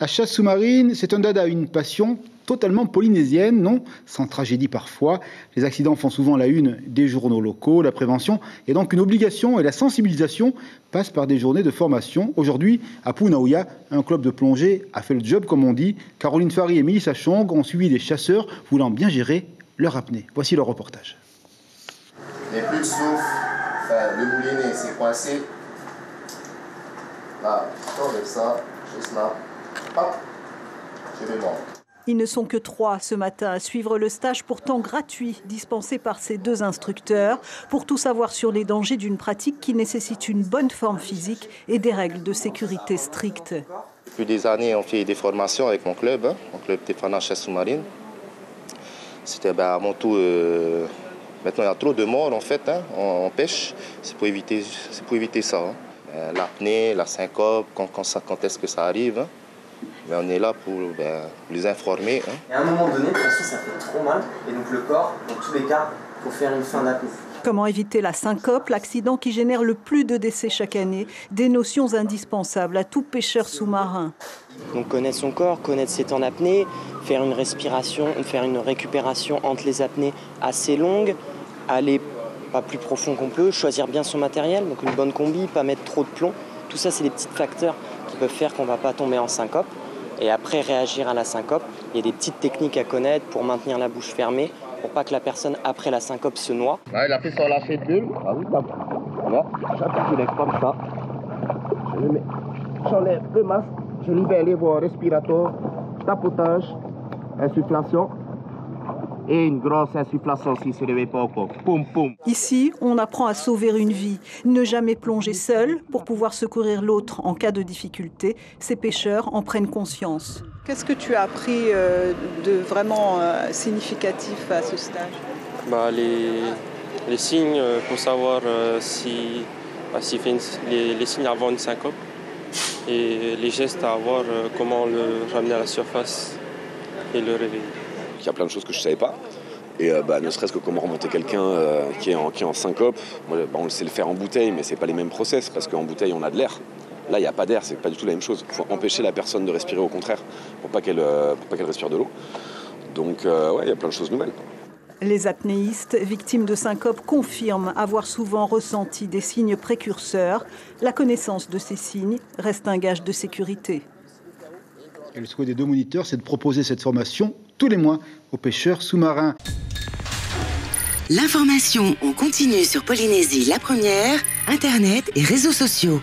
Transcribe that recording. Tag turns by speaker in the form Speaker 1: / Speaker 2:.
Speaker 1: La chasse sous-marine, c'est un dada, une passion totalement polynésienne, non sans tragédie parfois. Les accidents font souvent la une des journaux locaux. La prévention est donc une obligation et la sensibilisation passe par des journées de formation. Aujourd'hui, à Punaouia, un club de plongée a fait le job, comme on dit. Caroline Fary et Melissa Chong ont suivi des chasseurs voulant bien gérer leur apnée. Voici leur reportage.
Speaker 2: Il n'y a plus de souffle, le moulinet s'est coincé. Là, j'enlève ça, je snap, hop, je vais mordre.
Speaker 3: Ils ne sont que 3 ce matin à suivre le stage pourtant gratuit dispensé par ces 2 instructeurs pour tout savoir sur les dangers d'une pratique qui nécessite une bonne forme physique et des règles de sécurité strictes.
Speaker 2: Depuis des années, on fait des formations avec mon club Tefana Chasse Sous-Marine. C'était avant tout... Maintenant, il y a trop de morts en fait, en pêche. C'est pour éviter ça. L'apnée, la syncope, quand est-ce que ça arrive. Mais on est là pour les informer.
Speaker 4: Et à un moment donné, de toute façon, ça fait trop mal. Et donc le corps, dans tous les cas, il faut faire une fin d'apnée.
Speaker 3: Comment éviter la syncope, l'accident qui génère le plus de décès chaque année? Des notions indispensables à tout pêcheur sous-marin.
Speaker 4: Donc connaître son corps, connaître ses temps d'apnée, faire une respiration, faire une récupération entre les apnées assez longue, aller pas plus profond qu'on peut, choisir bien son matériel, donc une bonne combi, pas mettre trop de plomb. Tout ça, c'est des petits facteurs qui peuvent faire qu'on ne va pas tomber en syncope. Et après, réagir à la syncope, il y a des petites techniques à connaître pour maintenir la bouche fermée, pour pas que la personne, après la syncope, se noie.
Speaker 2: Ouais, il a fait son lâcher de bulle. Ah oui, voilà, j'appuie comme ça. J'enlève le masque, je libère les voies respiratoires, tapotage, insufflation. Et une grosse insufflation si ce n'est pas encore. Poum, poum.
Speaker 3: Ici, on apprend à sauver une vie. Ne jamais plonger seul pour pouvoir secourir l'autre en cas de difficulté. Ces pêcheurs en prennent conscience. Qu'est-ce que tu as appris de vraiment significatif à ce stage?
Speaker 5: Les signes pour savoir s'il fait les signes avant une syncope. Et les gestes à avoir, comment le ramener à la surface et le réveiller.
Speaker 6: Il y a plein de choses que je ne savais pas. Et ne serait-ce que comment remonter quelqu'un qui est en syncope. Moi, on sait le faire en bouteille, mais ce n'est pas les mêmes process, parce qu'en bouteille, on a de l'air. Là, il n'y a pas d'air, c'est pas du tout la même chose. Il faut empêcher la personne de respirer au contraire, pour pas qu'elle respire de l'eau. Donc, il y a plein de choses nouvelles.
Speaker 3: Les apnéistes, victimes de syncope, confirment avoir souvent ressenti des signes précurseurs. La connaissance de ces signes reste un gage de sécurité.
Speaker 1: Et le souhait des 2 moniteurs, c'est de proposer cette formation tous les mois aux pêcheurs sous-marins.
Speaker 7: L'information en continu sur Polynésie la première, Internet et réseaux sociaux.